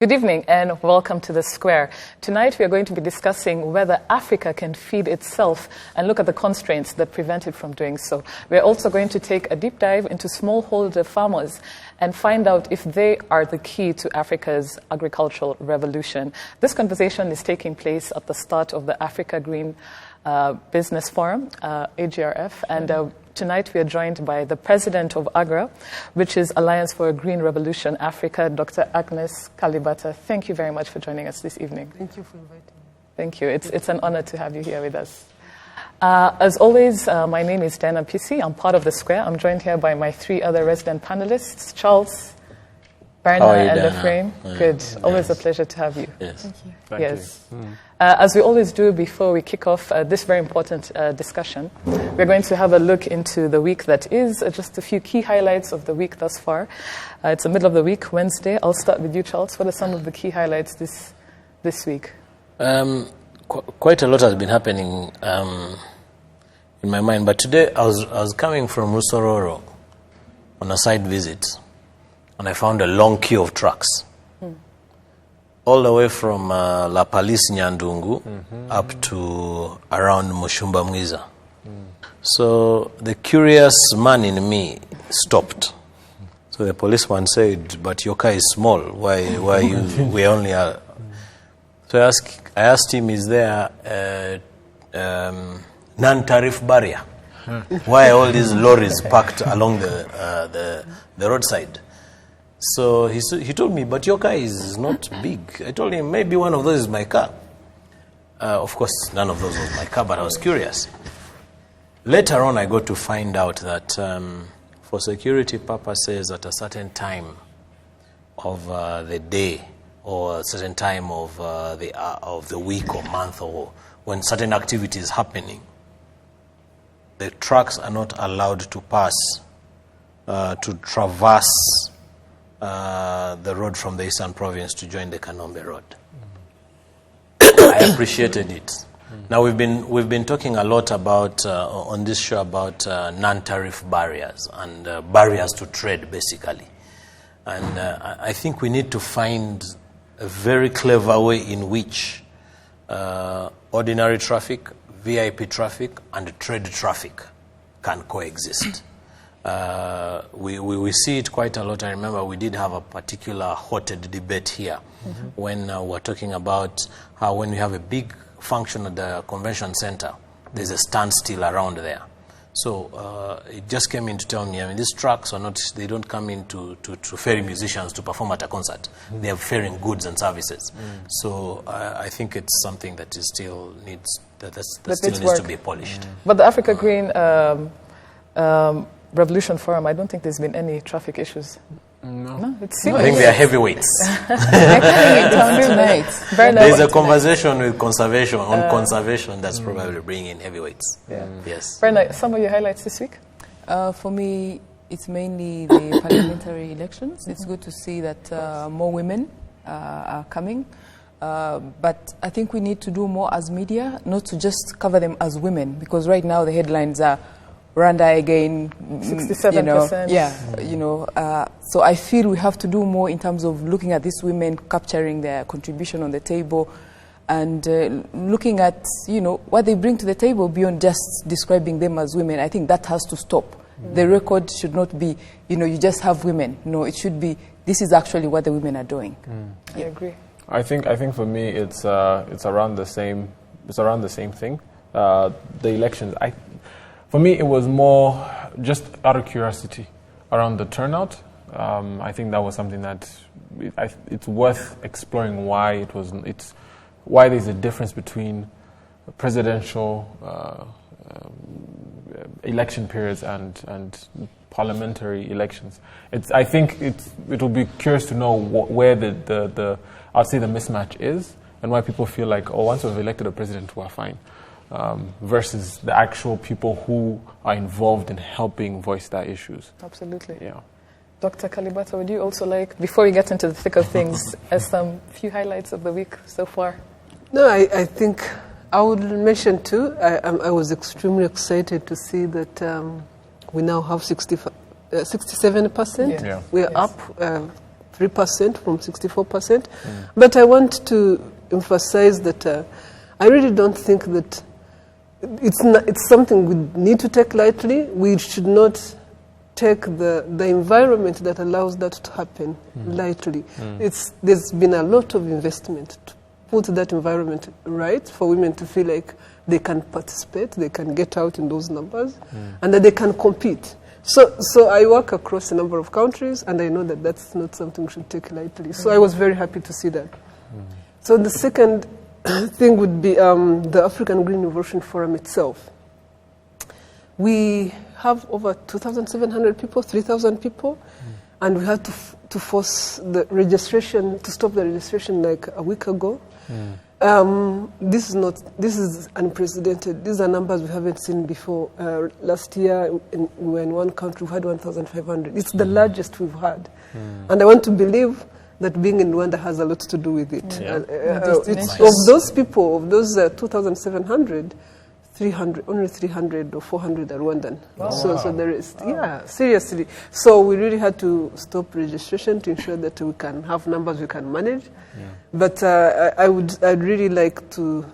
Good evening and welcome to The Square. Tonight we are going to be discussing whether Africa can feed itself and look at the constraints that prevent it from doing so. We are also going to take a deep dive into smallholder farmers and find out if they are the key to Africa's agricultural revolution. This conversation is taking place at the start of the Africa Green Business Forum, AGRF, and tonight we are joined by the president of AGRA, which is Alliance for a Green Revolution Africa, Dr. Agnes Kalibata. Thank you very much for joining us this evening. Thank you for inviting me. Thank you. It's an honor to have you here with us. As always, my name is Dana PC. I'm part of The Square. I'm joined here by my three other resident panelists, Charles, Berna, and Ephraim. Good. Always a pleasure to have you. Yes. Thank you. Yes. As we always do before we kick off this very important discussion, we're going to have a look into the week that is, just a few key highlights of the week thus far. It's the middle of the week, Wednesday. I'll start with you, Charles. What are some of the key highlights this week? Quite a lot has been happening in my mind, but today I was coming from Rusororo on a side visit, and I found a long queue of trucks. All the way from La Palisse Nyandungu up to around Mushumba Mwiza. So the curious man in me stopped. So the policeman said, "But your car is small. Why we only are?" So I asked him, "Is there non-tariff barrier? Why all these lorries parked along the roadside?" So he told me, "But your car is not big." I told him, "Maybe one of those is my car." Of course, none of those was my car, but I was curious. Later on, I got to find out that for security purposes, at a certain time of the day or a certain time of the week or month, or when certain activity is happening, the trucks are not allowed to pass, to traverse the road from the Eastern Province to join the Kanombe Road. I appreciated it. Now we've been talking a lot about on this show about non-tariff barriers and barriers to trade, basically. And I think we need to find a very clever way in which ordinary traffic, VIP traffic, and trade traffic can coexist. We see it quite a lot. I remember we did have a particular heated debate here when we're talking about how when we have a big function at the convention center, there's a standstill around there. So it just came in to tell me, I mean, these trucks are not, they don't come in to ferry musicians to perform at a concert. They are ferrying goods and services. So I think it's something that is still needs, that still needs to be polished. But the Africa Green Revolution Forum, I don't think there's been any traffic issues. No, it seems. I think they are heavyweights. There's a conversation with conservation on conservation that's probably bringing in heavyweights. Yeah. Yes. Berna, some of your highlights this week? For me, it's mainly the parliamentary elections. It's good to see that more women are coming. But I think we need to do more as media, not to just cover them as women, because right now the headlines are Rwanda again, 67%. So I feel we have to do more in terms of looking at these women, capturing their contribution on the table, and looking at, what they bring to the table beyond just describing them as women. I think that has to stop. The record should not be, you just have women. No, it should be, this is actually what the women are doing. I agree. I think for me it's around the same. It's around the same thing. The elections. For me, it was more just out of curiosity around the turnout. I think that was something that it's worth exploring why why there's a difference between presidential election periods and parliamentary elections. I think it will be curious to know where I'd say the mismatch is, and why people feel like, once we've elected a president, we're fine. Versus the actual people who are involved in helping voice their issues. Absolutely. Yeah. Dr. Kalibata, would you also before we get into the thick of things, as some few highlights of the week so far? No, I think I would mention too, I was extremely excited to see that we now have 67%. Yeah. We are up 3% from 64%. But I want to emphasize that I really don't think that it's something we need to take lightly. We should not take the environment that allows that to happen lightly. There's been a lot of investment to put that environment right for women to feel like they can participate, they can get out in those numbers, and that they can compete. So I work across a number of countries, and I know that that's not something we should take lightly. So I was very happy to see that. So the second thing would be the African Green Innovation Forum itself. We have over 2,700 people, 3,000 people, and we had to force the registration, to stop the registration like a week ago. This is unprecedented. These are numbers we haven't seen before. Last year, we were in one country, we had 1,500. It's the largest we've had. And I want to believe that being in Rwanda has a lot to do with it. Of those people, of those 2,700, only 300 or 400 are Rwandan. Wow. So there is, seriously. So we really had to stop registration to ensure that we can have numbers we can manage. But I'd really like to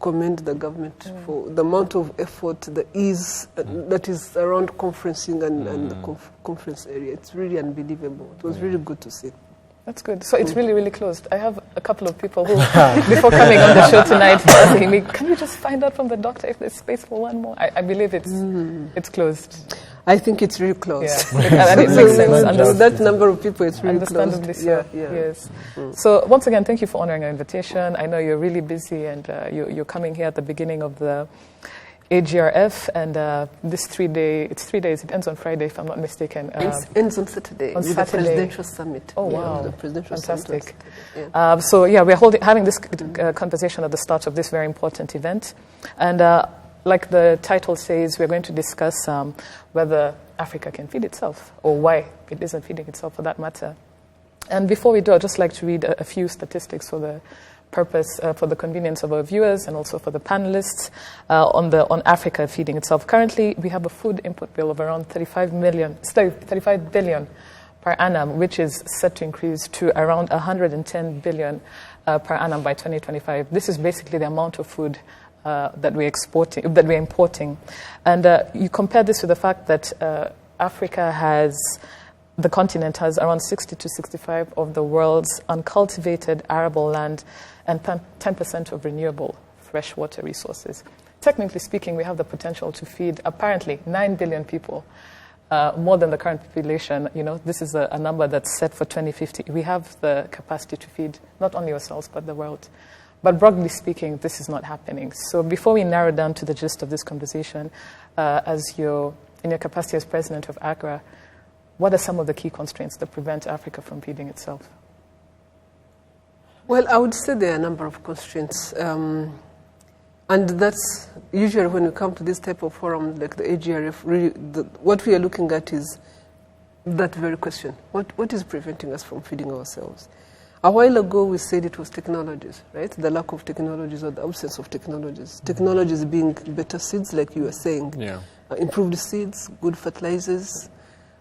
commend the government for the amount of effort, the ease that is around conferencing and the conference area. It's really unbelievable. It was really good to see. That's good. So it's really, really closed. I have a couple of people who, before coming on the show tonight, asking me, can you just find out from the doctor if there's space for one more? I believe it's closed. I think it's really close. Yeah. And it makes sense. With that number of people, it's really Understandably close. so. Yes. So once again, thank you for honoring our invitation. I know you're really busy, and you're coming here at the beginning of the AGRF, and this 3 days. It ends on Friday, if I'm not mistaken. It ends on Saturday. On with Saturday. The presidential summit. Oh wow! The presidential Fantastic. Summit. So we're having this conversation at the start of this very important event, and like the title says, we're going to discuss whether Africa can feed itself, or why it isn't feeding itself, for that matter. And before we do, I'd just like to read a few statistics for the purpose, for the convenience of our viewers and also for the panelists on Africa feeding itself. Currently, we have a food input bill of around 35 billion per annum, which is set to increase to around 110 billion per annum by 2025. This is basically the amount of food that we're importing. And you compare this with the fact that the continent has around 60 to 65% of the world's uncultivated arable land and 10% of renewable freshwater resources. Technically speaking, we have the potential to feed apparently 9 billion people, more than the current population. This is a number that's set for 2050. We have the capacity to feed not only ourselves but the world. But broadly speaking, this is not happening. So before we narrow down to the gist of this conversation, in your capacity as president of AGRA, what are some of the key constraints that prevent Africa from feeding itself? Well, I would say there are a number of constraints. And that's usually when we come to this type of forum, like the AGRF, really, what we are looking at is that very question. What is preventing us from feeding ourselves? A while ago, we said it was technologies, right? The lack of technologies or the absence of technologies. Technologies being better seeds, like you were saying. Improved seeds, good fertilizers,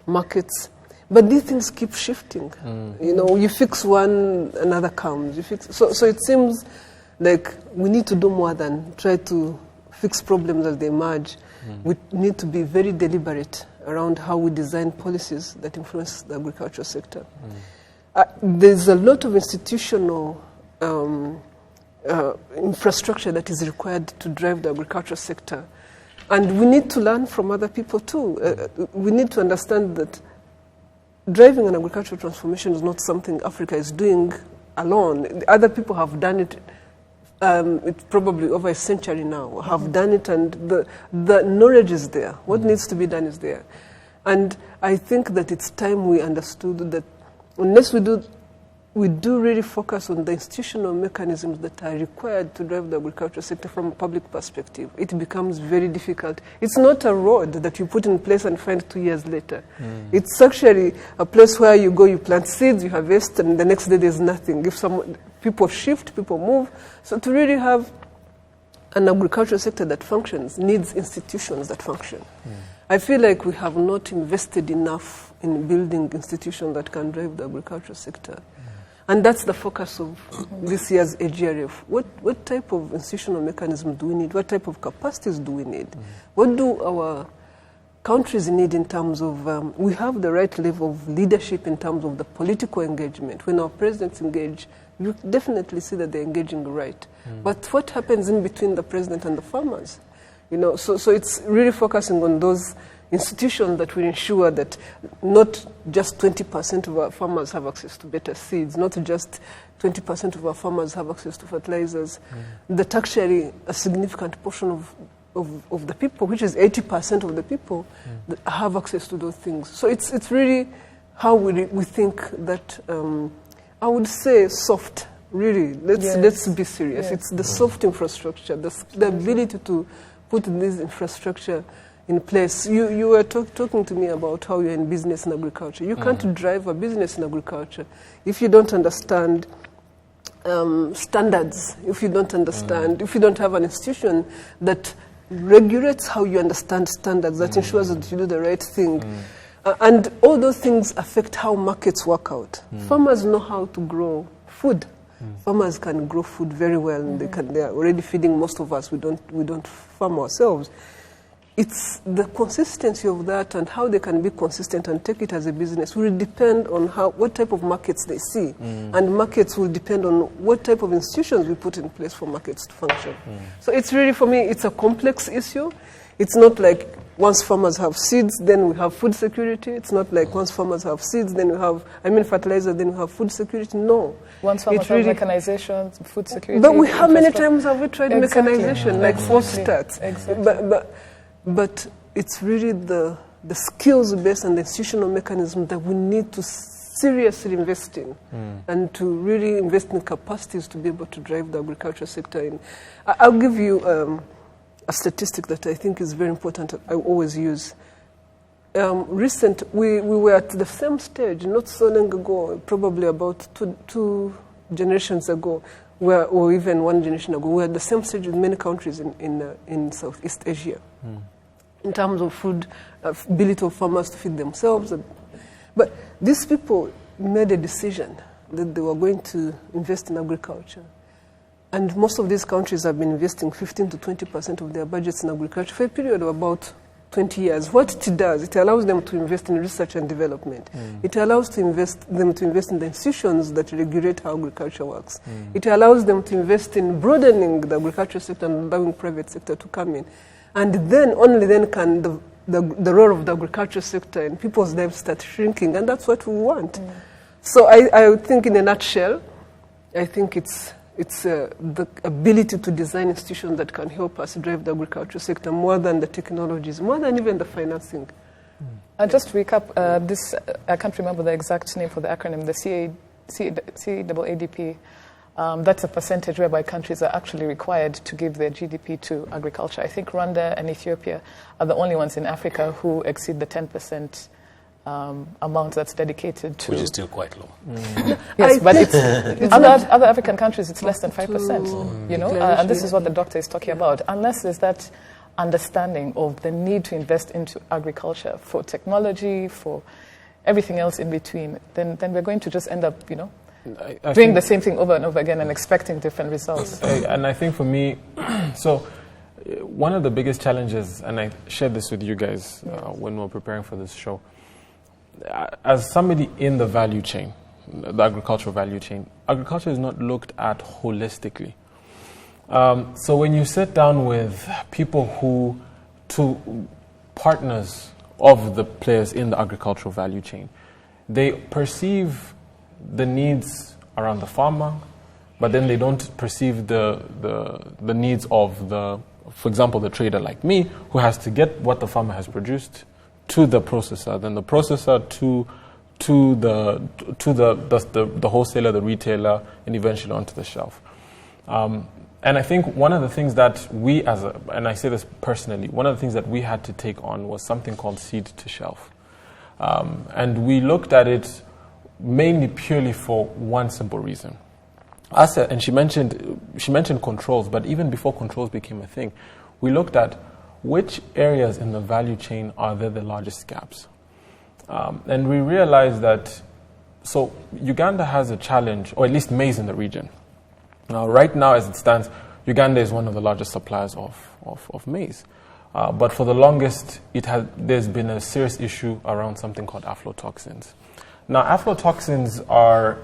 markets. But these things keep shifting. You fix one, another comes. So it seems like we need to do more than try to fix problems as they emerge. We need to be very deliberate around how we design policies that influence the agricultural sector. There's a lot of institutional infrastructure that is required to drive the agricultural sector. And we need to learn from other people too. We need to understand that driving an agricultural transformation is not something Africa is doing alone. Other people have done it. It's probably over a century now, have done it, and the knowledge is there. What needs to be done is there. And I think that it's time we understood that unless we do really focus on the institutional mechanisms that are required to drive the agricultural sector from a public perspective, it becomes very difficult. It's not a road that you put in place and find 2 years later. It's actually a place where you go, you plant seeds, you harvest, and the next day there's nothing. People shift, people move. So to really have an agricultural sector that functions needs institutions that function. I feel like we have not invested enough in building institutions that can drive the agricultural sector. And that's the focus of this year's AGRF. What type of institutional mechanism do we need? What type of capacities do we need? What do our countries need in terms of, we have the right level of leadership in terms of the political engagement. When our presidents engage, you definitely see that they're engaging right. But what happens in between the president and the farmers? You know, so it's really focusing on those institutions that will ensure that not just 20% of our farmers have access to better seeds, not just 20% of our farmers have access to fertilizers, that actually a significant portion of the people, which is 80% of the people, that have access to those things. So it's really how we think that, I would say soft, really, let's be serious. It's the soft infrastructure, the ability to put this infrastructure in place. You were talking to me about how you're in business and agriculture. You can't drive a business in agriculture if you don't understand standards, if you don't understand, if you don't have an institution that regulates how you understand standards, that ensures that you do the right thing. And all those things affect how markets work out. Farmers know how to grow food. Farmers can grow food very well, and they are already feeding most of us. We don't farm ourselves. It's the consistency of that and how they can be consistent and take it as a business will depend on what type of markets they see. And markets will depend on what type of institutions we put in place for markets to function. So it's really, for me, it's a complex issue. It's not like once farmers have seeds, then we have food security. It's not like once farmers have seeds, then we have, fertilizer, then we have food security. No. Once farmers have mechanization, food security. But how many times have we tried mechanization, like false starts? But it's really the skills-based and the institutional mechanism that we need to seriously invest in and to really invest in capacities to be able to drive the agriculture sector in. I'll give you a statistic that I think is very important, I always use. We were at the same stage not so long ago, probably about two generations ago, or even one generation ago, we were at the same stage with many countries in Southeast Asia. In terms of food, ability of farmers to feed themselves. But these people made a decision that they were going to invest in agriculture. And most of these countries have been investing 15 to 20% of their budgets in agriculture for a period of about 20 years. What it does, it allows them to invest in research and development. It allows them to invest in the institutions that regulate how agriculture works. It allows them to invest in broadening the agriculture sector and allowing private sector to come in. And then, only then can the role of the agriculture sector in people's lives start shrinking, and that's what we want. So I think in a nutshell, I think it's the ability to design institutions that can help us drive the agriculture sector more than the technologies, more than even the financing. And just to recap, I can't remember the exact name for the acronym, the CAADP. That's a percentage whereby countries are actually required to give their GDP to agriculture. I think Rwanda and Ethiopia are the only ones in Africa who exceed the 10% amount that's dedicated to... Which is still quite low. Yes, but it's other African countries, it's less than 5%, you know, and this is what the doctor is talking about. Unless there's that understanding of the need to invest into agriculture for technology, for everything else in between, then we're going to just end up, you know, doing the same thing over and over again and expecting different results. And I think for me, so one of the biggest challenges, and I shared this with you guys when we were preparing for this show, as somebody in the value chain, the agricultural value chain, agriculture is not looked at holistically. So when you sit down with people partners of the players in the agricultural value chain, they perceive the needs around the farmer, but then they don't perceive the needs of for example, the trader like me, who has to get what the farmer has produced to the processor, then the processor to the wholesaler, the retailer, and eventually onto the shelf. And I think one of the things that and I say this personally, one of the things that we had to take on was something called seed to shelf. And we looked at it mainly purely for one simple reason. And she mentioned controls, but even before controls became a thing, we looked at which areas in the value chain are there the largest gaps? And we realized that, so Uganda has a challenge, or at least maize in the region. Now, right now, as it stands, Uganda is one of the largest suppliers of maize. But for the longest, there's been a serious issue around something called aflatoxins. Now, aflatoxins are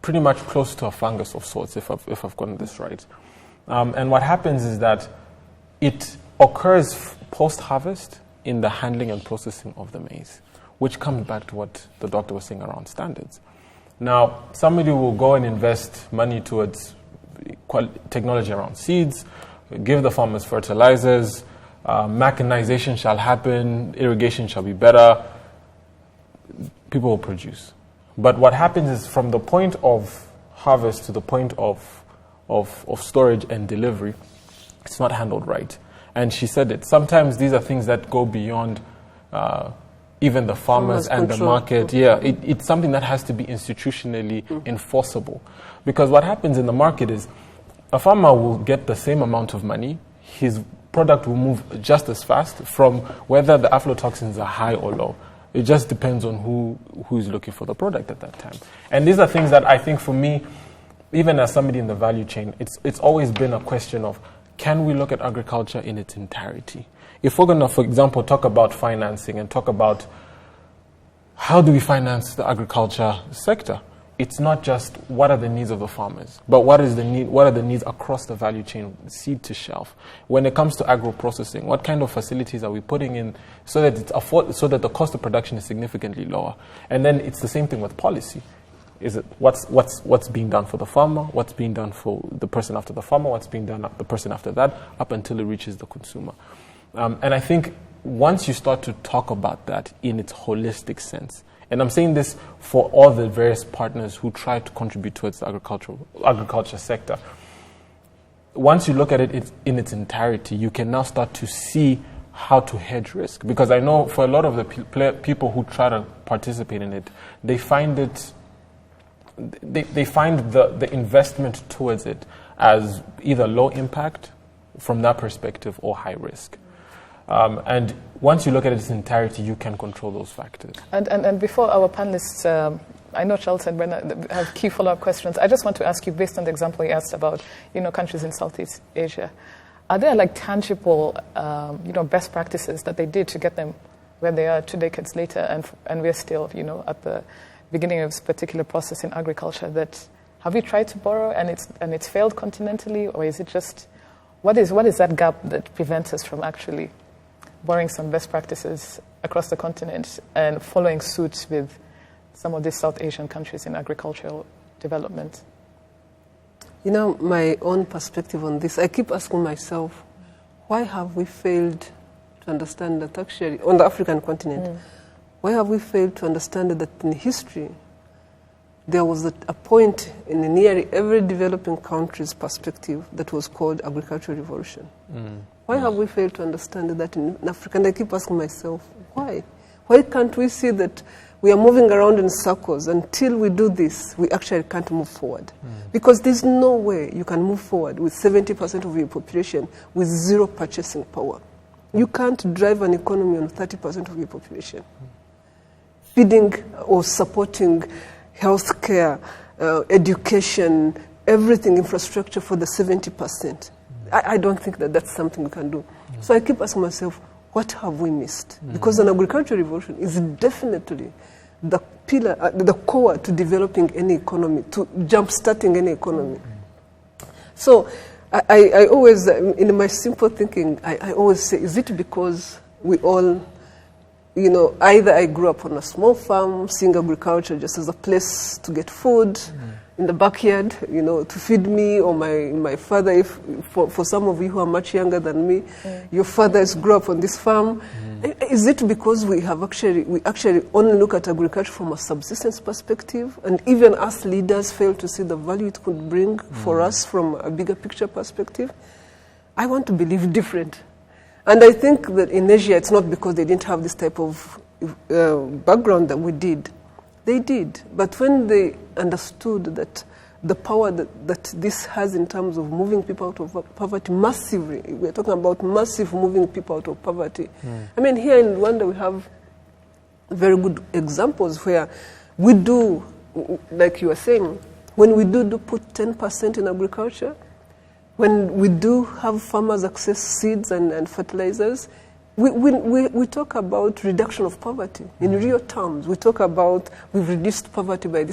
pretty much close to a fungus of sorts, if I've gotten this right. And what happens is that it occurs post-harvest in the handling and processing of the maize, which comes back to what the doctor was saying around standards. Now, somebody will go and invest money towards technology around seeds, give the farmers fertilizers, mechanization shall happen, irrigation shall be better, people will produce. But what happens is from the point of harvest to the point of storage and delivery, it's not handled right. And she said it. Sometimes these are things that go beyond even the farmers and the market. Yeah, it's something that has to be institutionally enforceable. Because what happens in the market is a farmer will get the same amount of money. His product will move just as fast from whether the aflatoxins are high or low. It just depends on who's looking for the product at that time. And these are things that I think for me, even as somebody in the value chain, it's always been a question of, can we look at agriculture in its entirety? If we're going to, for example, talk about financing and talk about how do we finance the agriculture sector, it's not just what are the needs of the farmers, but what are the needs across the value chain, seed to shelf. When it comes to agro-processing, what kind of facilities are we putting in so that so that the cost of production is significantly lower? And then it's the same thing with policy. Is it what's being done for the farmer, what's being done for the person after the farmer, what's being done the person after that, up until it reaches the consumer. And I think once you start to talk about that in its holistic sense, and I'm saying this for all the various partners who try to contribute towards the agriculture sector, once you look at it in its entirety, you can now start to see how to hedge risk. Because I know for a lot of the people who try to participate in it, they find the investment towards it as either low impact from that perspective or high risk. And once you look at its entirety, you can control those factors. And before our panelists, I know Charles and Bernard have key follow-up questions. I just want to ask you, based on the example you asked about, countries in Southeast Asia, are there like tangible, best practices that they did to get them where they are 2 decades later, and we're still, at the beginning of this particular process in agriculture? That have we tried to borrow and it's failed continentally, or is it just what is that gap that prevents us from actually borrowing some best practices across the continent and following suit with some of these South Asian countries in agricultural development? My own perspective on this, I keep asking myself, why have we failed to understand that actually, on the African continent, why have we failed to understand that in history, there was a point in nearly every developing country's perspective that was called agricultural revolution? Why have we failed to understand that in Africa? And I keep asking myself, why? Why can't we see that we are moving around in circles? Until we do this, we actually can't move forward. Because there's no way you can move forward with 70% of your population with zero purchasing power. You can't drive an economy on 30% of your population. Feeding or supporting healthcare, education, everything, infrastructure for the 70%. I don't think that that's something we can do. So I keep asking myself, what have we missed? Because an agricultural revolution is definitely the pillar, the core to developing any economy, to jump-starting any economy. So I always, in my simple thinking, I always say, is it because we all, either I grew up on a small farm, seeing agriculture just as a place to get food in the backyard, to feed me or my father. For some of you who are much younger than me, your fathers grew up on this farm. Is it because we actually only look at agriculture from a subsistence perspective, and even us leaders fail to see the value it could bring for us from a bigger picture perspective? I want to believe different. And I think that in Asia, it's not because they didn't have this type of background that we did. They did. But when they understood that the power that this has in terms of moving people out of poverty massively. We're talking about massive moving people out of poverty. I mean, here in Rwanda we have very good examples where we do, like you were saying, when we do put 10% in agriculture, when we do have farmers access seeds and fertilizers, we talk about reduction of poverty. In real terms, we talk about we've reduced poverty by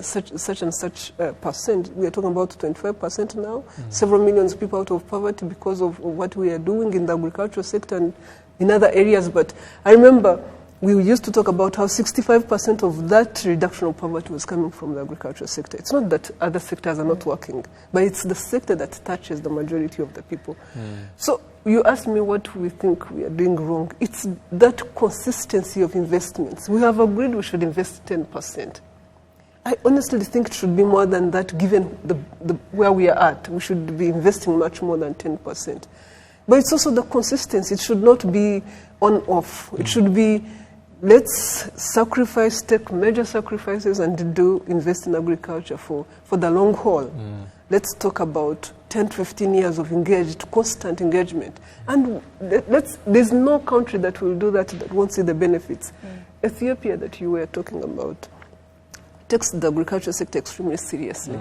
such and such percent. We are talking about 25% now. Several millions of people out of poverty because of what we are doing in the agricultural sector and in other areas. But I remember we used to talk about how 65% of that reduction of poverty was coming from the agricultural sector. It's not that other sectors are not working, but it's the sector that touches the majority of the people. So you asked me what we think we are doing wrong. It's that consistency of investments. We have agreed we should invest 10%. I honestly think it should be more than that, given where we are at. We should be investing much more than 10%. But it's also the consistency. It should not be on-off. It should be, let's sacrifice, take major sacrifices and invest in agriculture for the long haul. Let's talk about 10 to 15 years of constant engagement. And there's no country that will do that won't see the benefits. Ethiopia that you were talking about takes the agriculture sector extremely seriously.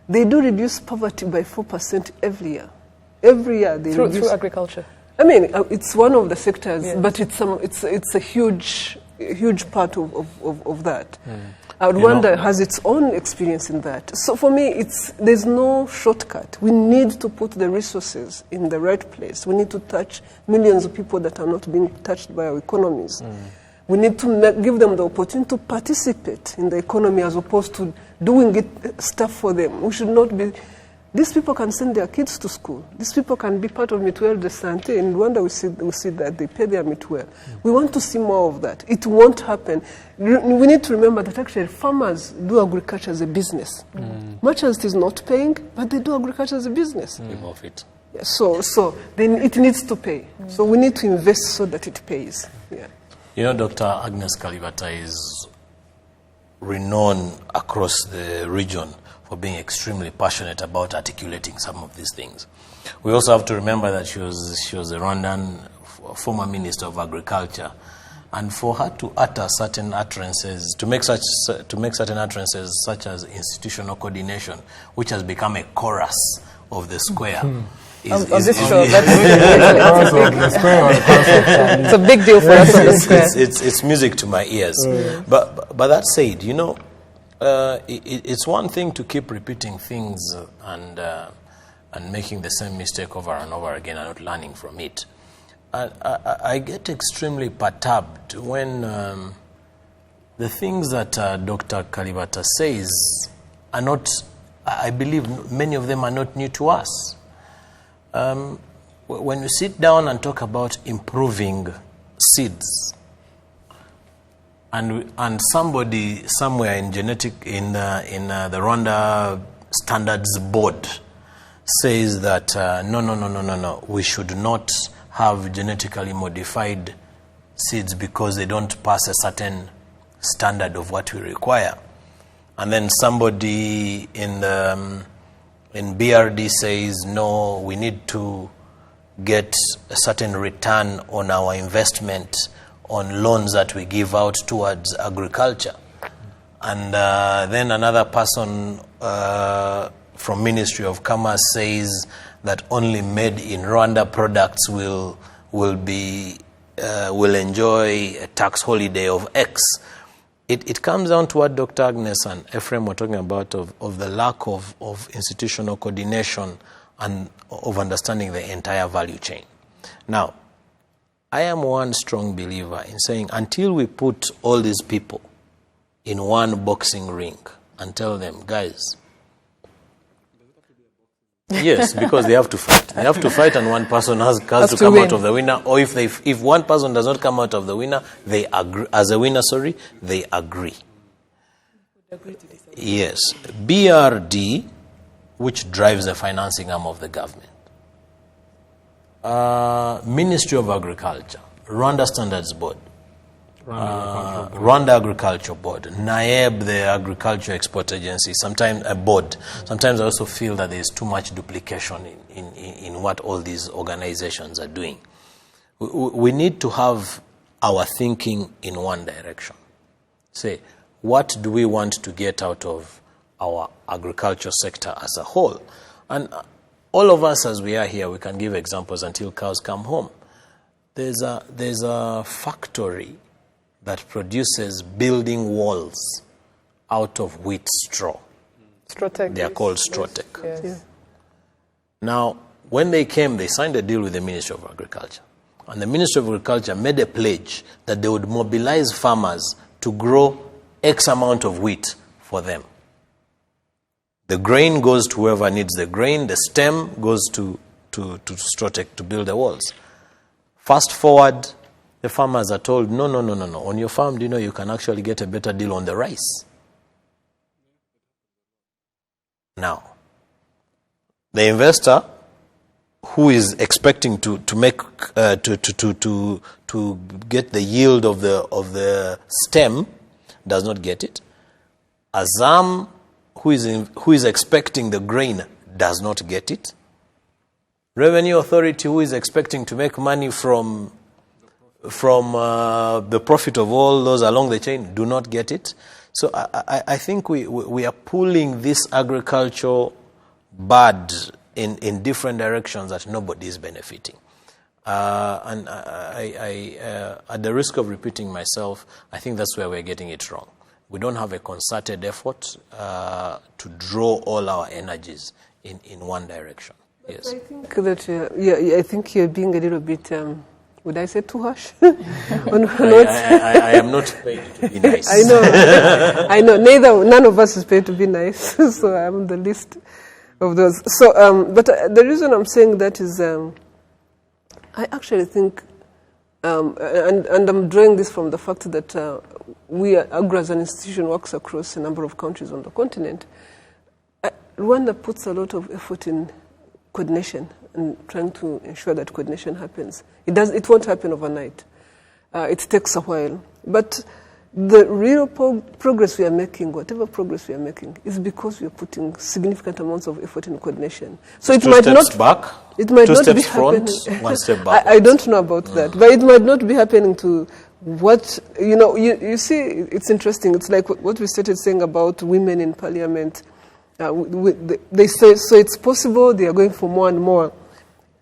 They do reduce poverty by 4% every year. Every year they reduce. Through agriculture? I mean, it's one of the sectors, but it's a huge part of that. Rwanda has its own experience in that. So for me, there's no shortcut. We need to put the resources in the right place. We need to touch millions of people that are not being touched by our economies. We need to give them the opportunity to participate in the economy as opposed to doing stuff for them. We should not be... These people can send their kids to school. These people can be part of Mutuelle de Santé. In Rwanda, we see that they pay their Mutuelle. We want to see more of that. It won't happen. We need to remember that actually farmers do agriculture as a business. Much as it is not paying, but they do agriculture as a business. Of it. Yeah, so then it needs to pay. So we need to invest so that it pays. Yeah. You know, Dr. Agnes Kalibata is renowned across the region for being extremely passionate about articulating some of these things. We also have to remember that she was a Rwandan former Minister of Agriculture, and for her to utter certain utterances, to make certain utterances such as institutional coordination, which has become a chorus of the square. It's a big deal for us on the square. It's music to my ears. But that said, you know, it's one thing to keep repeating things and making the same mistake over and over again and not learning from it. I get extremely perturbed when the things that Dr. Kalibata says are not, I believe many of them are not new to us. When you sit down and talk about improving seeds, and somebody somewhere in the Rwanda Standards Board says that no, we should not have genetically modified seeds because they don't pass a certain standard of what we require, and then somebody in BRD says no, we need to get a certain return on our investment on loans that we give out towards agriculture. And then another person from Ministry of Commerce says that only made in Rwanda products will enjoy a tax holiday of X. It comes down to what Dr. Agnes and Ephraim were talking about of the lack of institutional coordination and of understanding the entire value chain. Now, I am one strong believer in saying until we put all these people in one boxing ring and tell them, guys, yes, because they have to fight. They have to fight, and one person has to come out of the winner. Or if one person does not come out of the winner, they agree as a winner. They agree. Yes, BRD, which drives the financing arm of the government. Ministry of Agriculture, Rwanda Standards Board, Rwanda Agriculture Board, NAEB, the Agriculture Export Agency, sometimes a board. Sometimes I also feel that there's too much duplication in what all these organizations are doing. We need to have our thinking in one direction. Say, what do we want to get out of our agriculture sector as a whole? And all of us, as we are here, we can give examples until cows come home. There's a factory that produces building walls out of wheat straw. Strawtech. They are called Strawtech. Yes. Yeah. Now, when they came, they signed a deal with the Ministry of Agriculture. And the Ministry of Agriculture made a pledge that they would mobilize farmers to grow X amount of wheat for them. The grain goes to whoever needs the grain. The stem goes to Strawtech to build the walls. Fast forward, the farmers are told, no. On your farm, do you know you can actually get a better deal on the rice? Now, the investor who is expecting to get the yield of the stem does not get it. Azam, who is expecting the grain, does not get it. Revenue Authority, who is expecting to make money from the profit of all those along the chain, do not get it. So I think we are pulling this agricultural bird in different directions that nobody is benefiting. And at the risk of repeating myself, I think that's where we're getting it wrong. We don't have a concerted effort to draw all our energies in one direction. Yes. I think that I think you're being a little bit. Would I say too harsh? I am not paid to be nice. I know. None of us is paid to be nice, so I'm the least of those. So, but the reason I'm saying that is, I actually think, and I'm drawing this from the fact that Agro as an institution works across a number of countries on the continent. Rwanda puts a lot of effort in coordination and trying to ensure that coordination happens. It won't happen overnight. It takes a while. But the real progress we are making, whatever progress we are making, is because we are putting significant amounts of effort in coordination. So it might not back, it might two not steps be front, happening. one step back. I don't know about that, but it might not be happening to what you see. It's interesting. It's like what we started saying about women in parliament. They say, so it's possible, they are going for more and more.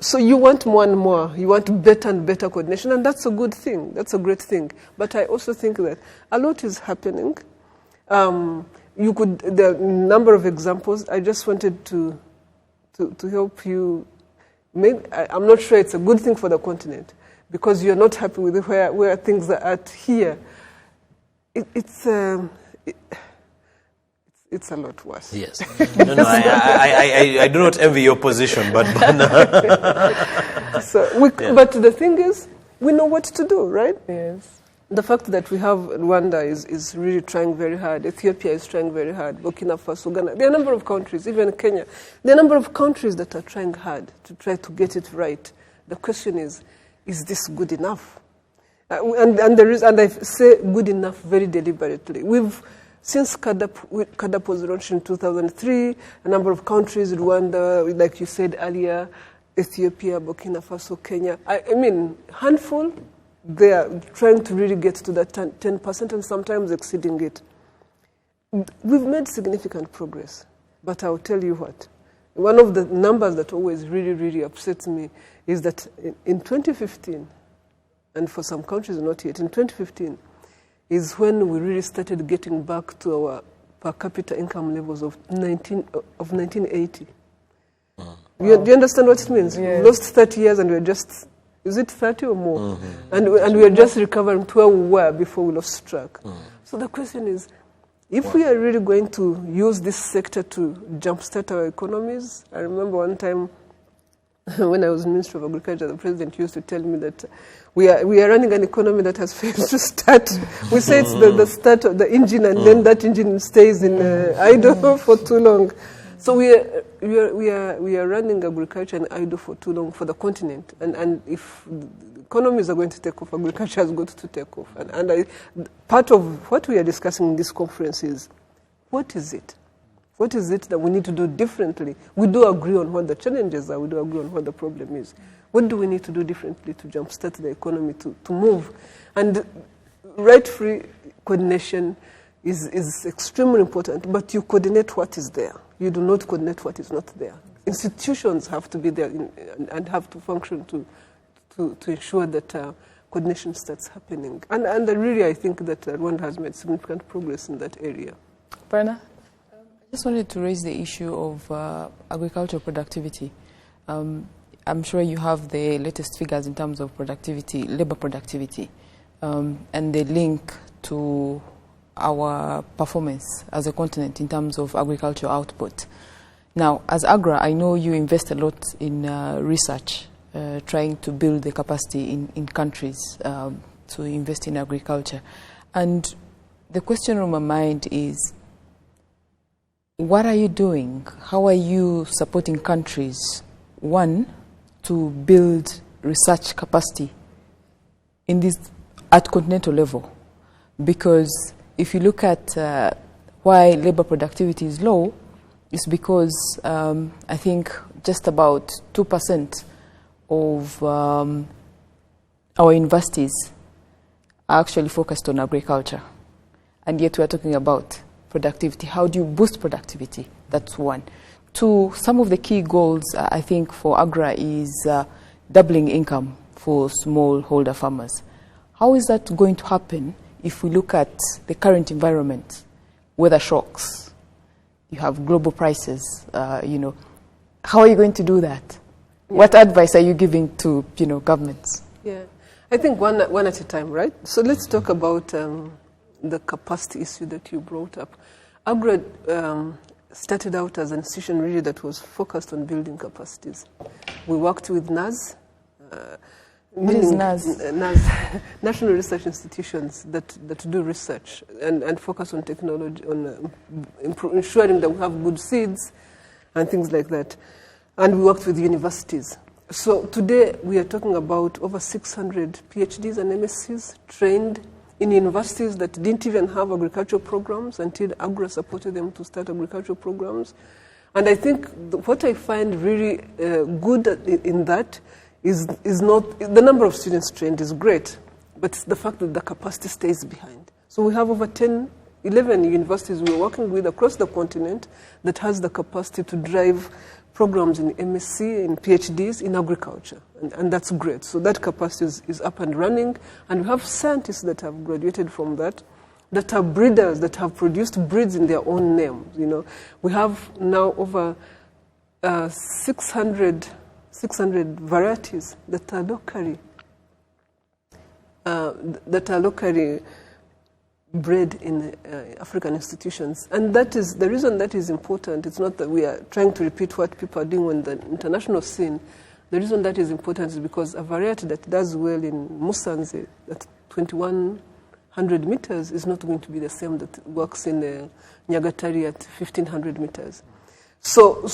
So you want more and more, you want better and better coordination, and that's a good thing, that's a great thing. But I also think that a lot is happening. There are a number of examples. I just wanted to help you. Maybe, I'm not sure it's a good thing for the continent, because you're not happy with where things are at here. It's a lot worse. Yes. No, I do not envy your position, but But the thing is, we know what to do, right? Yes. The fact that we have Rwanda is really trying very hard. Ethiopia is trying very hard. Burkina Faso, Ghana. There are a number of countries, even Kenya. There are a number of countries that are trying hard to try to get it right. The question is this good enough? And I say good enough very deliberately. Since CADAP was launched in 2003, a number of countries, Rwanda, like you said earlier, Ethiopia, Burkina Faso, Kenya, I mean, handful, they are trying to really get to that 10% and sometimes exceeding it. We've made significant progress, but I'll tell you what. One of the numbers that always really, really upsets me is that in 2015, and for some countries not yet, in 2015, is when we really started getting back to our per capita income levels of 1980. Wow. Do you understand what it means? Yes. We lost 30 years and we're just, is it 30 or more? Mm-hmm. And we're just recovering to where we were before we lost track. Mm. So the question is, if we are really going to use this sector to jumpstart our economies, I remember one time when I was Minister of Agriculture, the President used to tell me that we are running an economy that has failed to start. We say it's the start of the engine, and then that engine stays in idle for too long. So we are running agriculture and idle for too long for the continent. And if the economies are going to take off, agriculture has got to take off. And part of what we are discussing in this conference is, what is it? What is it that we need to do differently? We do agree on what the challenges are. We do agree on what the problem is. What do we need to do differently to jumpstart the economy to move? And right-free coordination is extremely important, but you coordinate what is there. You do not coordinate what is not there. Institutions have to be there and have to function to ensure that coordination starts happening. And really, I think that Rwanda has made significant progress in that area. Berna? I just wanted to raise the issue of agricultural productivity. I'm sure you have the latest figures in terms of productivity, labor productivity, and the link to our performance as a continent in terms of agricultural output. Now, as AGRA, I know you invest a lot in research, trying to build the capacity in countries to invest in agriculture. And the question on my mind is, what are you doing? How are you supporting countries, one, to build research capacity in this at continental level? Because if you look at why labor productivity is low, it's because I think just about 2% of our universities are actually focused on agriculture. And yet we're talking about productivity. How do you boost productivity? That's one. Two, some of the key goals, I think, for AGRA is doubling income for smallholder farmers. How is that going to happen if we look at the current environment, weather shocks, you have global prices, how are you going to do that? Yeah. What advice are you giving to, governments? Yeah, I think one at a time, right? So let's talk about the capacity issue that you brought up. AGRA started out as an institution really that was focused on building capacities. We worked with NAS. What is NAS? NAS, National Research Institutions that do research and focus on technology, on ensuring that we have good seeds and things like that. And we worked with universities. So today we are talking about over 600 PhDs and MScs trained in universities that didn't even have agricultural programs until AGRA supported them to start agricultural programs. And I think what I find really good in that is not, the number of students trained is great, but it's the fact that the capacity stays behind. So we have over 11 universities we're working with across the continent that has the capacity to drive programs in MSc, in PhDs, in agriculture. And that's great. So that capacity is up and running. And we have scientists that have graduated from that are breeders, that have produced breeds in their own name. We have now over 600 varieties that are locally bred in African institutions. And that is the reason that is important. It's not that we are trying to repeat what people are doing on the international scene. The reason that is important is because a variety that does well in Musanze at 2100 meters is not going to be the same that works in Nyagatari at 1500 meters. So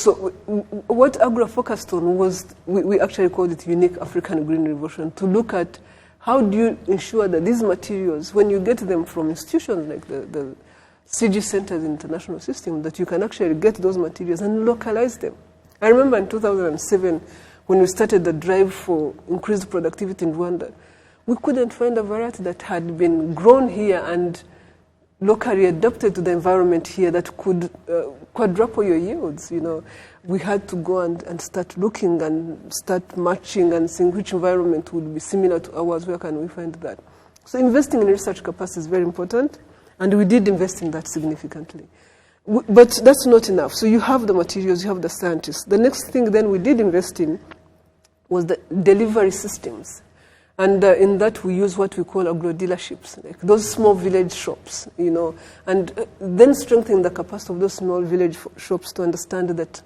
what AGRA focused on was, we actually called it Unique African Green Revolution, to look at how do you ensure that these materials, when you get them from institutions like the CG centers in the international system, that you can actually get those materials and localize them. I remember in 2007, when we started the drive for increased productivity in Rwanda, we couldn't find a variety that had been grown here and locally adapted to the environment here that could quadruple your yields. We had to go and start looking and start matching and seeing which environment would be similar to ours. Where can we find that? So investing in research capacity is very important, and we did invest in that significantly. But that's not enough. So you have the materials, you have the scientists. The next thing then we did invest in was the delivery systems. And in that we use what we call agro-dealerships, like those small village shops, and then strengthen the capacity of those small village shops to understand that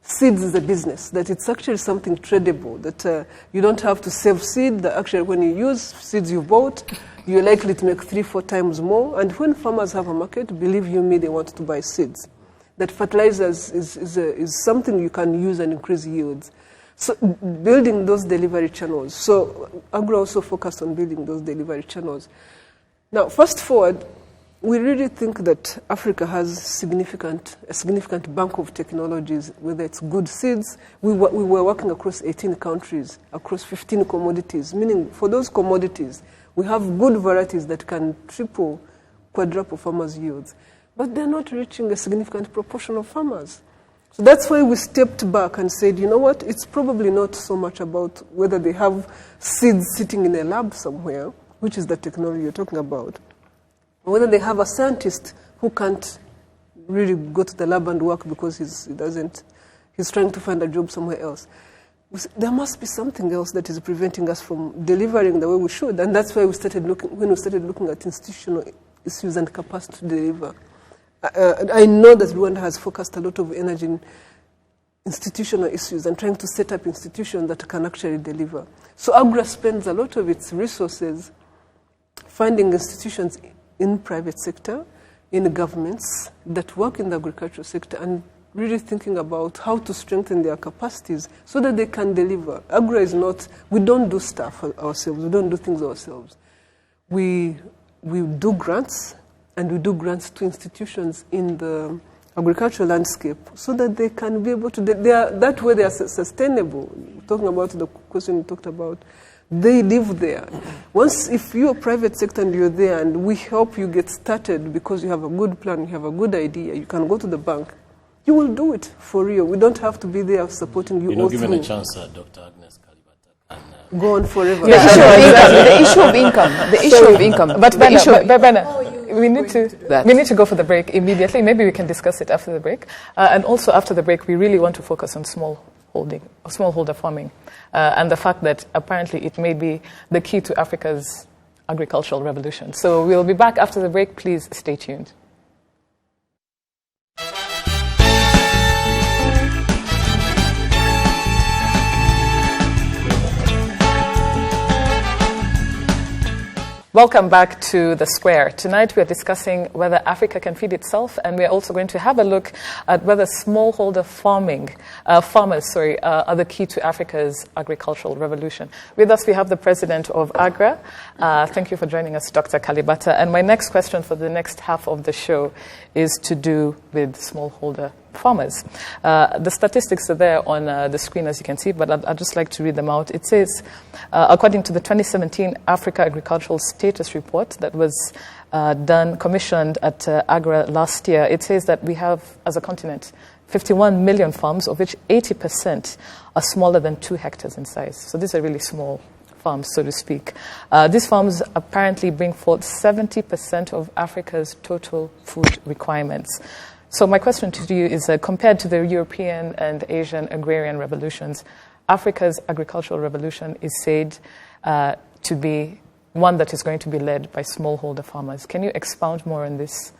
seeds is a business, that it's actually something tradable, that you don't have to save seed, that actually when you use seeds you bought, you're likely to make 3-4 times more. And when farmers have a market, believe you me, they want to buy seeds. that fertilizers is something you can use and increase yields. So building those delivery channels. So Agro also focused on building those delivery channels. Now, fast forward, we really think that Africa has a significant bank of technologies, whether it's good seeds. We were working across 18 countries, across 15 commodities, meaning for those commodities, we have good varieties that can triple, quadruple farmers' yields. But they're not reaching a significant proportion of farmers. So that's why we stepped back and said, you know what, it's probably not so much about whether they have seeds sitting in a lab somewhere, which is the technology you're talking about, or whether they have a scientist who can't really go to the lab and work because he's trying to find a job somewhere else. There must be something else that is preventing us from delivering the way we should, and that's why when we started looking at institutional issues and capacity to deliver. I know that Rwanda has focused a lot of energy in institutional issues and trying to set up institutions that can actually deliver. So Agra spends a lot of its resources finding institutions in private sector, in governments that work in the agricultural sector, and really thinking about how to strengthen their capacities so that they can deliver. Agra is not, we don't do stuff ourselves, we don't do things ourselves. We do grants, and we do grants to institutions in the agricultural landscape so that they can be able to, that way they are sustainable. Talking about the question you talked about, they live there. Once, if you're a private sector and you're there and we help you get started because you have a good plan, you have a good idea, you can go to the bank, you will do it for real. We don't have to be there supporting you. You're not given a chance, Dr. Agnes Kalibata. Go on forever. Yeah. The issue of income. The issue of income. But Bernard, we need to go for the break immediately. Maybe we can discuss it after the break. And also after the break, we really want to focus on smallholder farming, and the fact that apparently it may be the key to Africa's agricultural revolution. So we'll be back after the break. Please stay tuned. Welcome back to The Square. Tonight we are discussing whether Africa can feed itself, and we are also going to have a look at whether smallholder farmers are the key to Africa's agricultural revolution. With us we have the president of AGRA. Thank you for joining us, Dr. Kalibata. And my next question for the next half of the show is to do with smallholder farmers. The statistics are there on the screen, as you can see, but I'd just like to read them out. It says, according to the 2017 Africa Agricultural Status Report that was commissioned at AGRA last year, it says that we have, as a continent, 51 million farms, of which 80% are smaller than 2 hectares in size. So these are really small farms, so to speak. These farms apparently bring forth 70% of Africa's total food requirements. So my question to you is, compared to the European and Asian agrarian revolutions, Africa's agricultural revolution is said to be one that is going to be led by smallholder farmers. Can you expound more on this?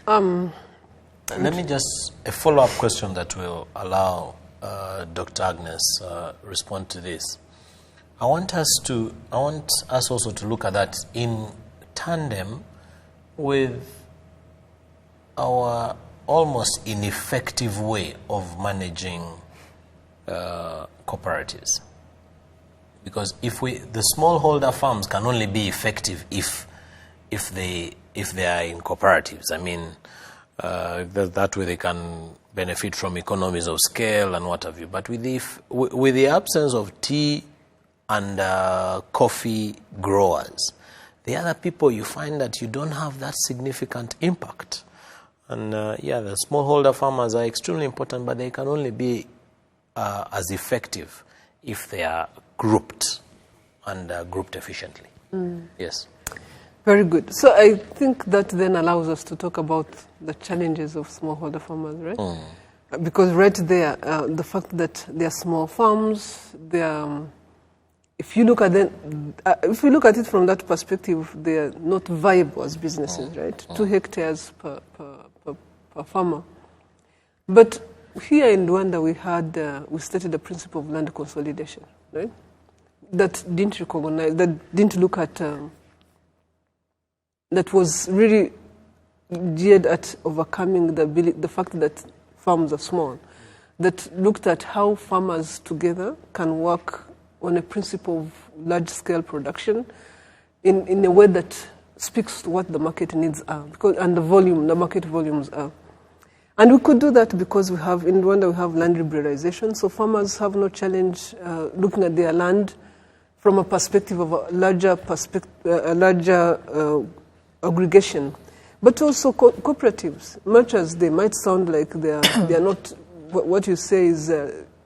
Let me just, a follow-up question that will allow Dr. Agnes respond to this. I want us also to look at that in tandem with our almost ineffective way of managing cooperatives. Because the smallholder farms can only be effective if they are in cooperatives. I mean, that way they can benefit from economies of scale and what have you. But with the absence of tea and coffee growers, the other people, you find that you don't have that significant impact. And the smallholder farmers are extremely important, but they can only be as effective if they are grouped and grouped efficiently. Yes. Very good. So I think that then allows us to talk about the challenges of smallholder farmers, right? Because right there, the fact that they are small farms, they are, if you look at it from that perspective, they are not viable as businesses, right? 2 hectares per farmer. But here in Rwanda, we started the principle of land consolidation, right? That didn't recognize, that didn't look at, that was really geared at overcoming the fact that farms are small, that looked at how farmers together can work on a principle of large-scale production in a way that speaks to what the market needs are, and the market volumes are. And we could do that because in Rwanda we have land liberalization, so farmers have no challenge looking at their land from a perspective of a larger aggregation. But also cooperatives, much as they might sound like they are not, what you say is they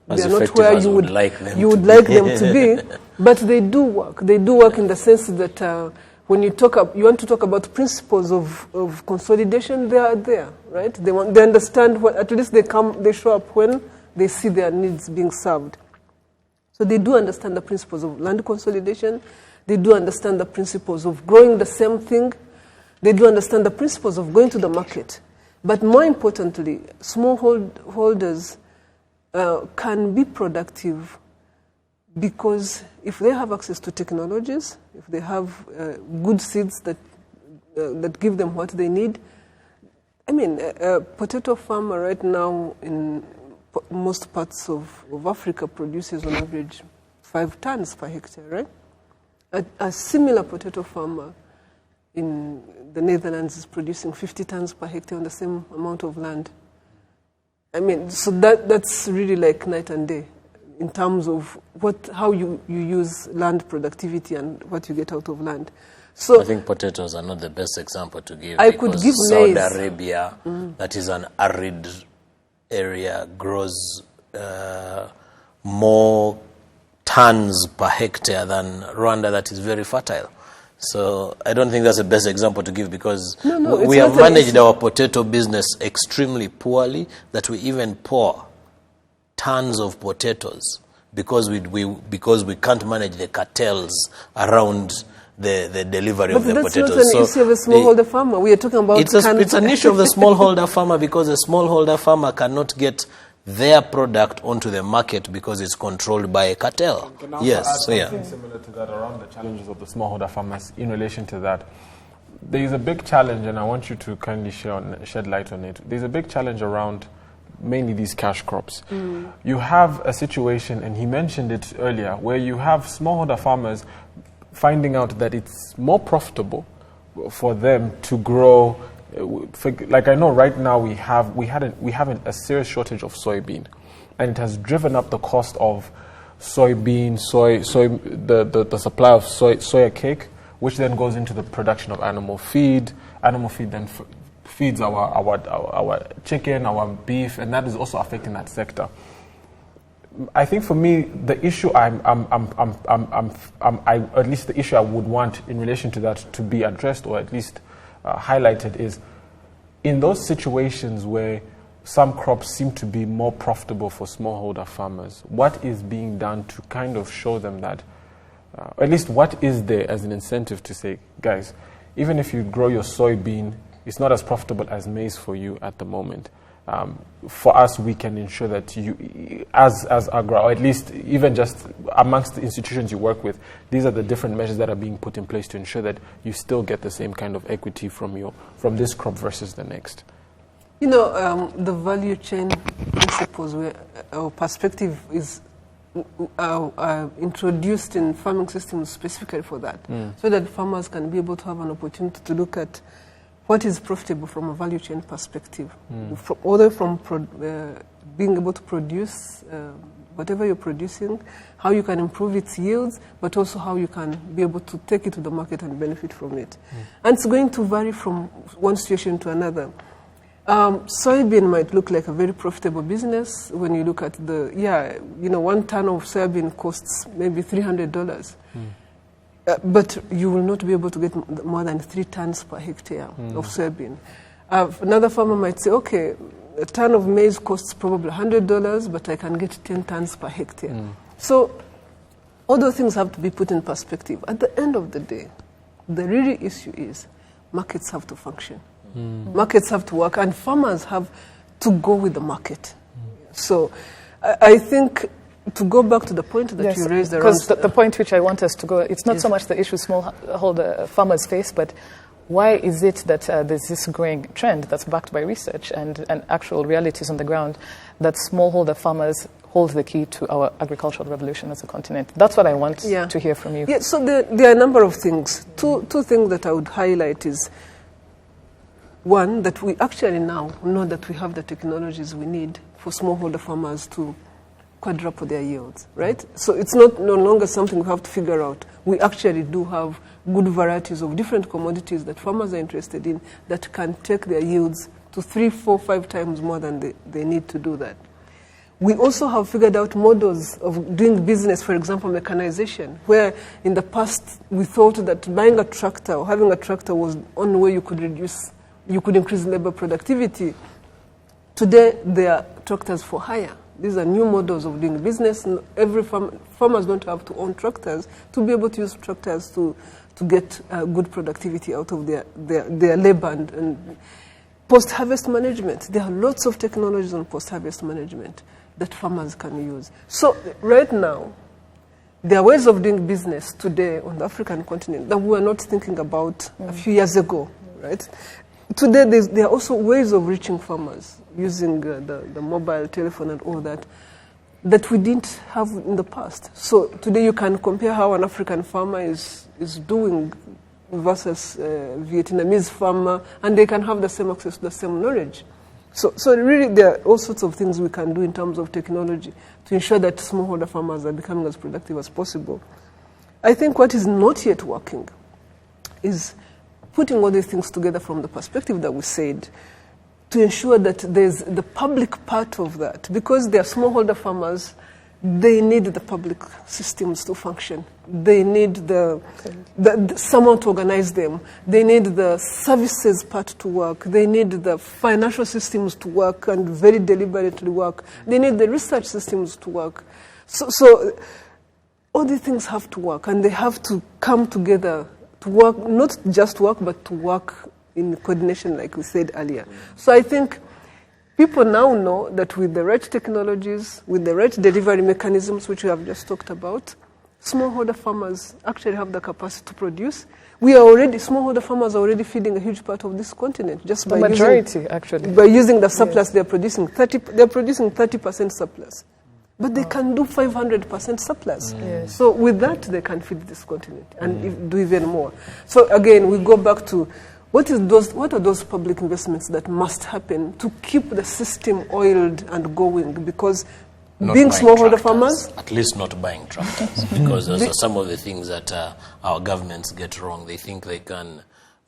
are not where you would like them to be, but they do work. They do work in the sense that when you want to talk about principles of consolidation, they are there, right? They understand at least they show up when they see their needs being served. So they do understand the principles of land consolidation. They do understand the principles of growing the same thing. They do understand the principles of going to the market. But more importantly, smallholders can be productive because if they have access to technologies, if they have good seeds that give them what they need. I mean, a potato farmer right now in most parts of Africa produces on average 5 tons per hectare, right? A similar potato farmer in the Netherlands is producing 50 tons per hectare on the same amount of land. I mean, so that's really like night and day in terms of how you use land productivity and what you get out of land. So I think potatoes are not the best example to give. I could give Saudi maize. Arabia, that is an arid area, grows more tons per hectare than Rwanda, that is very fertile. So I don't think that's the best example to give because we have managed our potato business extremely poorly, that we even pour tons of potatoes because we can't manage the cartels around the delivery of the potatoes. But that's not an issue of a smallholder farmer. We are talking about... It's an issue of the smallholder farmer because the smallholder farmer cannot get their product onto the market because it's controlled by a cartel. Yes, so something similar to that around the challenges of the smallholder farmers in relation to that. There is a big challenge, and I want you to kindly shed light on it. There's a big challenge around mainly these cash crops. You have a situation, and he mentioned it earlier, where you have smallholder farmers finding out that it's more profitable for them to grow. Like I know right now we have a serious shortage of soybean, and it has driven up the cost of soybean, the supply of soya cake, which then goes into the production of animal feed. Animal feed then feeds our chicken, our beef, and that is also affecting that sector. I think for me, the issue at least the issue I would want in relation to that to be addressed or at least highlighted is in those situations where some crops seem to be more profitable for smallholder farmers, what is being done to kind of show them that, at least what is there as an incentive to say, guys, even if you grow your soybean, it's not as profitable as maize for you at the moment. For us, we can ensure that you, as Agra, or at least even just amongst the institutions you work with, these are the different measures that are being put in place to ensure that you still get the same kind of equity from this crop versus the next. You know, the value chain principles, where our perspective is introduced in farming systems specifically for that, so that farmers can be able to have an opportunity to look at what is profitable from a value chain perspective, from being able to produce whatever you're producing, how you can improve its yields, but also how you can be able to take it to the market and benefit from it. And it's going to vary from one situation to another. Soybean might look like a very profitable business when you look at 1 ton of soybean costs maybe $300. But you will not be able to get more than 3 tons per hectare of soybean. Another farmer might say, okay, a ton of maize costs probably $100, but I can get 10 tons per hectare. So all those things have to be put in perspective. At the end of the day, the real issue is markets have to function. Markets have to work, and farmers have to go with the market. So I think, to go back to the point that you raised around... Because the point which I want us to go, it's not so much the issue smallholder farmers face, but Why is it that there's this growing trend that's backed by research and actual realities on the ground that smallholder farmers hold the key to our agricultural revolution as a continent? That's what I want to hear from you. Yeah, so there are a number of things. Two things that I would highlight is, one, that we actually now know that we have the technologies we need for smallholder farmers to quadruple their yields, right? So it's no longer something we have to figure out. We actually do have good varieties of different commodities that farmers are interested in that can take their yields to 3, 4, 5 times more than they need to do that. We also have figured out models of doing business, for example, mechanization, where in the past we thought that buying a tractor or having a tractor was the only way you could increase labor productivity. Today, there are tractors for hire. These are new models of doing business. Every farmers don't have to own tractors to be able to use tractors to get good productivity out of their labor and post-harvest management. There are lots of technologies on post-harvest management that farmers can use. So right now, there are ways of doing business today on the African continent that we were not thinking about a few years ago, right? Today, there are also ways of reaching farmers using the mobile telephone and all that we didn't have in the past. So today you can compare how an African farmer is doing versus a Vietnamese farmer, and they can have the same access to the same knowledge. So really there are all sorts of things we can do in terms of technology to ensure that smallholder farmers are becoming as productive as possible. I think what is not yet working is putting all these things together from the perspective that we said, to ensure that there's the public part of that. Because they are smallholder farmers, they need the public systems to function. They need someone to organize them. They need the services part to work. They need the financial systems to work and very deliberately work. They need the research systems to work. So all these things have to work, and they have to come together to work, not just work, but to work in coordination, like we said earlier. So I think people now know that with the right technologies, with the right delivery mechanisms, which we have just talked about, smallholder farmers actually have the capacity to produce. Smallholder farmers are already feeding a huge part of this continent just by using the surplus they're producing. They're producing 30% surplus. But they can do 500% surplus. Yes. So with that, they can feed this continent and do even more. So again, we go back to what are those public investments that must happen to keep the system oiled and going? Because not being smallholder farmers, at least not buying tractors, because those are some of the things that our governments get wrong. They think they can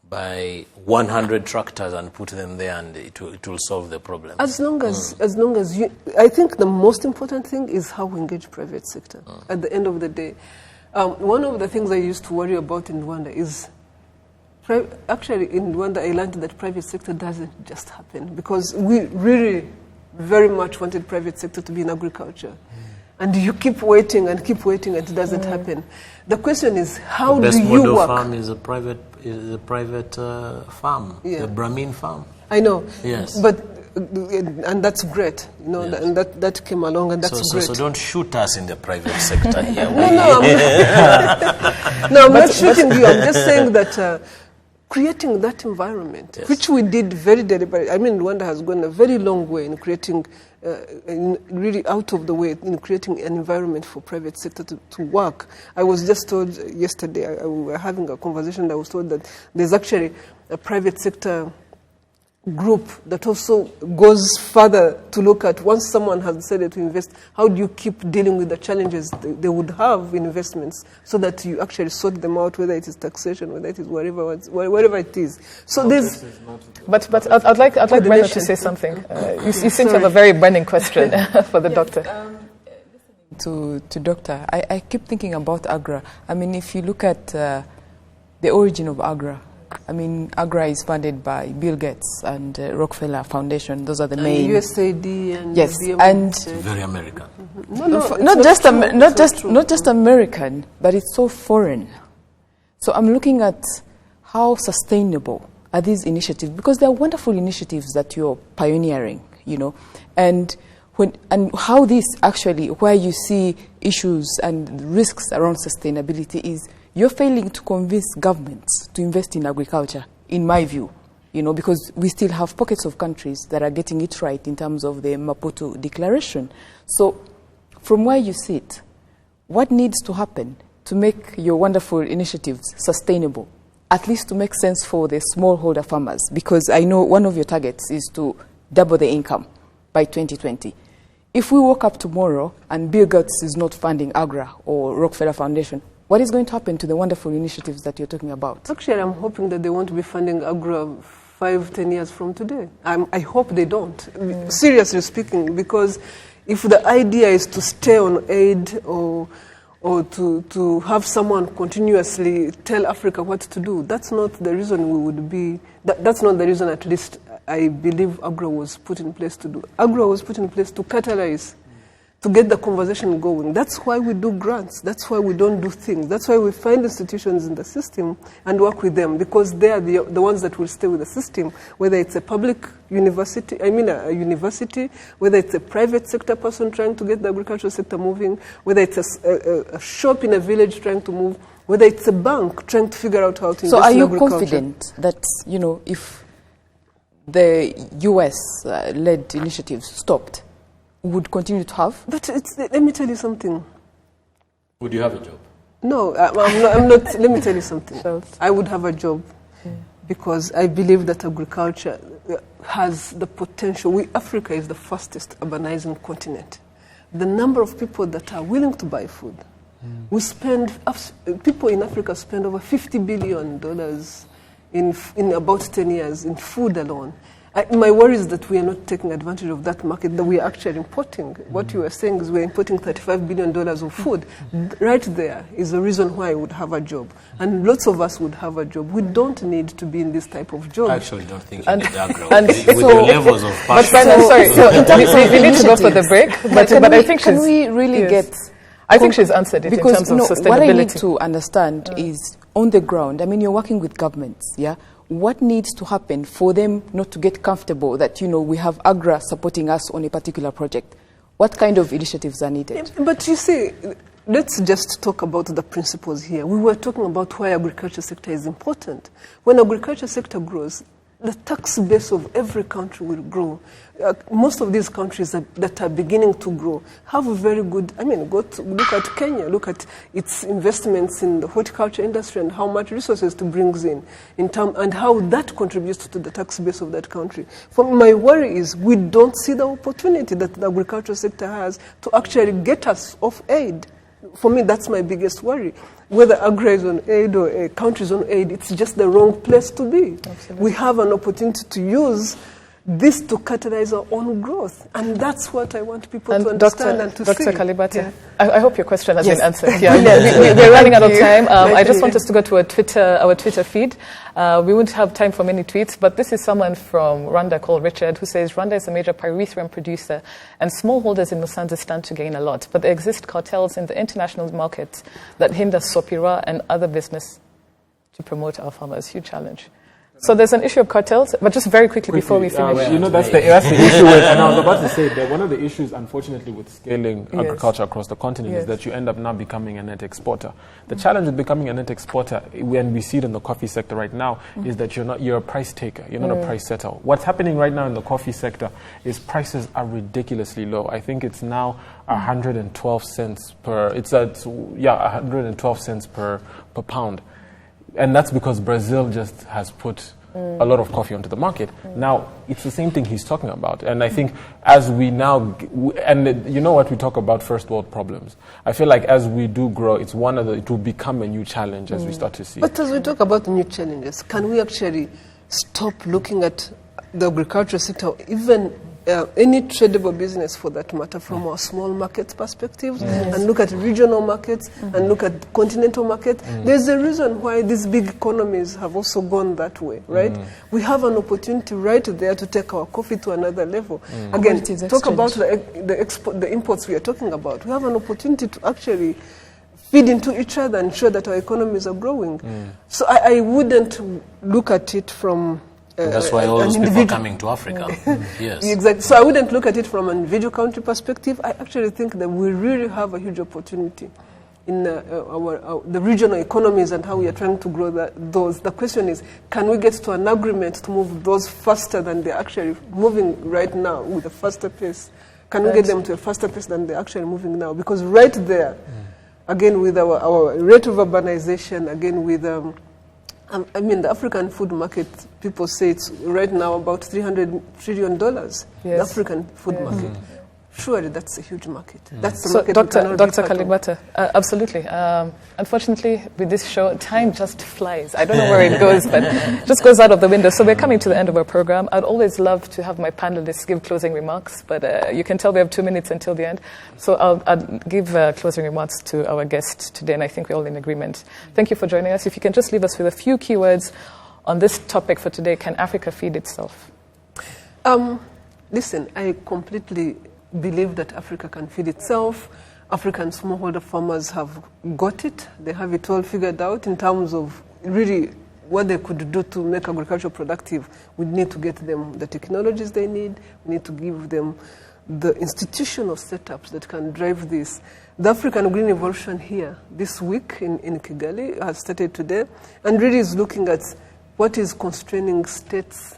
buy 100 tractors and put them there, and it will solve the problem. As long as you, I think the most important thing is how we engage private sector. At the end of the day, one of the things I used to worry about in Rwanda is, actually in Rwanda I learned that private sector doesn't just happen, because we really very much wanted private sector to be in agriculture. And you keep waiting and it doesn't happen. The question is, how do you work? The best model farm is a private farm, the Brahmin farm. I know. Yes. But and that's great, you know, yes. And that came along, and that's great. So don't shoot us in the private sector here. I'm not shooting you. I'm just saying that creating that environment, yes, which we did very deliberately. I mean, Rwanda has gone a very long way in creating, really out of the way, in creating an environment for private sector to work. I was just told yesterday, we were having a conversation, I was told that there's actually a private sector group that also goes further to look at, once someone has decided to invest, how do you keep dealing with the challenges they would have in investments, so that you actually sort them out, whether it is taxation, whether it is wherever it is. So there's... But I'd like Brenda to say something. You seem to have a very burning question for the doctor. To Doctor, I keep thinking about Agra. I mean, if you look at the origin of Agra, I mean, Agra is funded by Bill Gates and Rockefeller Foundation. Those are the main. USAID and yes, and very American. Not just American, but it's so foreign. So I'm looking at how sustainable are these initiatives, because they are wonderful initiatives that you're pioneering, you know, and how this actually, where you see issues and risks around sustainability is, you're failing to convince governments to invest in agriculture in my view, because we still have pockets of countries that are getting it right in terms of the Maputo Declaration. So from where you sit, what needs to happen to make your wonderful initiatives sustainable, at least to make sense for the smallholder farmers? Because I know one of your targets is to double the income by 2020. If we woke up tomorrow and Bill Gates is not funding AGRA or Rockefeller Foundation, what is going to happen to the wonderful initiatives that you're talking about? Actually, I'm hoping that they won't be funding AGRA 5-10 years from today. I hope they don't, seriously speaking, because if the idea is to stay on aid or to have someone continuously tell Africa what to do, that's not the reason we would be, that's not the reason at least I believe AGRA was put in place to do. AGRA was put in place to catalyze, to get the conversation going. That's why we do grants. That's why we don't do things. That's why we find institutions in the system and work with them, because they are the ones that will stay with the system, whether it's a public university, a university, whether it's a private sector person trying to get the agricultural sector moving, whether it's a shop in a village trying to move, whether it's a bank trying to figure out how to invest in agriculture. So are you confident that, if the US-led initiatives stopped, would continue to have? But let me tell you something. Would you have a job? No, I'm not. Let me tell you something. I would have a job because I believe that agriculture has the potential. Africa is the fastest urbanizing continent. The number of people that are willing to buy food. People in Africa spend over $50 billion in about 10 years in food alone. My worry is that we are not taking advantage of that market, that we are actually importing. What you were saying is we're importing $35 billion of food. Right there is the reason why I would have a job. And lots of us would have a job. We don't need to be in this type of job. I actually don't think you need AGRA with your levels of passion. But sorry, so we need to go for the break. But I think can we really get... I think she's answered it because, in terms of sustainability. What I need to understand is on the ground, you're working with governments, yeah? What needs to happen for them not to get comfortable that, we have AGRA supporting us on a particular project? What kind of initiatives are needed? But you see, let's just talk about the principles here. We were talking about why agriculture sector is important. When agriculture sector grows, the tax base of every country will grow. Most of these countries that are beginning to grow have a very good, look at Kenya, look at its investments in the horticulture industry and how much resources it brings and how that contributes to the tax base of that country. My worry is we don't see the opportunity that the agriculture sector has to actually get us off aid. For me, that's my biggest worry. Whether AGRA is on aid or a country is on aid, it's just the wrong place to be. Absolutely. We have an opportunity to use this to catalyze our own growth. And that's what I want people to understand and to see. Dr. Kalibata, yeah. I hope your question has been answered. Yeah, we're running out of time. I just want us to go to our Twitter feed. We won't have time for many tweets, but this is someone from Rwanda called Richard who says, Rwanda is a major pyrethrum producer and smallholders in Musanze stand to gain a lot, but there exist cartels in the international markets that hinder Sopira and other business to promote our farmers. Huge challenge. So there's an issue of cartels, but just very quickly before we finish. That's the issue with, and I was about to say that one of the issues, unfortunately, with scaling agriculture across the continent is that you end up now becoming a net exporter. The challenge with becoming a net exporter, when we see it in the coffee sector right now, is that you're a price taker, you're not a price setter. What's happening right now in the coffee sector is prices are ridiculously low. I think it's now 112 cents per, 112 cents per pound. And that's because Brazil just has put a lot of coffee onto the market. Now, it's the same thing he's talking about. And I think as we now, and you know what, we talk about first world problems. I feel like as we do grow, it will become a new challenge as we start to see. But as we talk about new challenges, can we actually stop looking at the agriculture sector, even any tradable business for that matter, from our small market perspectives, and look at regional markets and look at continental markets? There's a reason why these big economies have also gone that way, right? We have an opportunity right there to take our coffee to another level. Again, talk about the imports we are talking about. We have an opportunity to actually feed into each other and ensure that our economies are growing. So I wouldn't look at it from that's why all those people are coming to Africa. Yes. Exactly. So I wouldn't look at it from an individual country perspective. I actually think that we really have a huge opportunity the regional economies and how we are trying to grow those. The question is, can we get to an agreement to move those faster than they're actually moving right now with a faster pace? Can we get them to a faster pace than they're actually moving now? Because right there, again, with our rate of urbanization, again, with, the African food market, people say it's right now about $300 trillion, the African food market. Surely that's a huge market. That's the market. Dr. Kalibata, absolutely. Unfortunately, with this show, time just flies. I don't know where it goes, but it just goes out of the window. So we're coming to the end of our program. I'd always love to have my panelists give closing remarks, but you can tell we have 2 minutes until the end. So I'll give closing remarks to our guest today, and I think we're all in agreement. Thank you for joining us. If you can just leave us with a few keywords on this topic for today, can Africa feed itself? Listen, I completely believe that Africa can feed itself. African smallholder farmers have got it. They have it all figured out in terms of really what they could do to make agriculture productive. We need to get them the technologies they need. We need to give them the institutional setups that can drive this. The African Green Revolution here this week in Kigali has started today and really is looking at what is constraining states'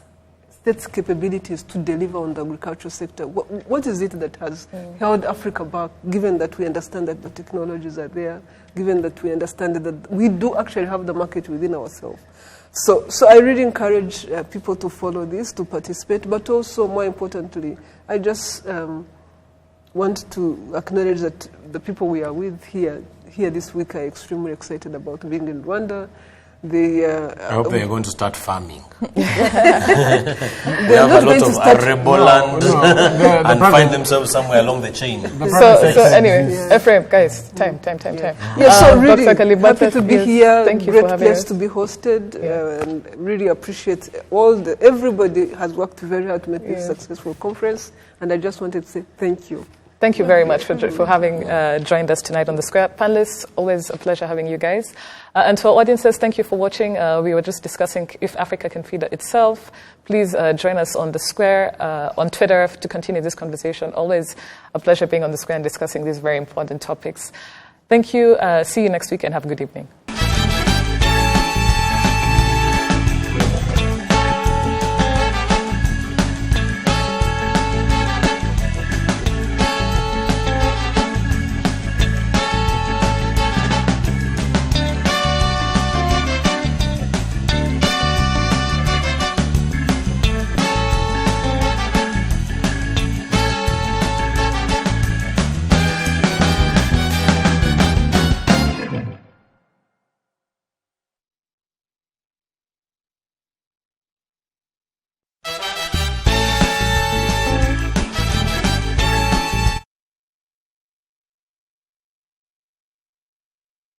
capabilities to deliver on the agricultural sector. What is it that has held Africa back, given that we understand that the technologies are there, given that we understand that we do actually have the market within ourselves? So I really encourage people to follow this, to participate, but also, more importantly, I just want to acknowledge that the people we are with here this week are extremely excited about being in Rwanda. I hope they are going to start farming. They have a lot of arable land and find themselves somewhere along the chain. So anyway, Ephraim, guys, time. Yeah, so really happy to be here. Thank you Great for having place us. to be hosted, and really appreciate everybody has worked very hard to make this a successful conference, and I just wanted to say thank you. Thank you very much for having joined us tonight on The Square. Panelists, always a pleasure having you guys. And to our audiences, thank you for watching. We were just discussing if Africa can feed itself. Please join us on The Square, on Twitter to continue this conversation. Always a pleasure being on The Square and discussing these very important topics. Thank you. See you next week and have a good evening.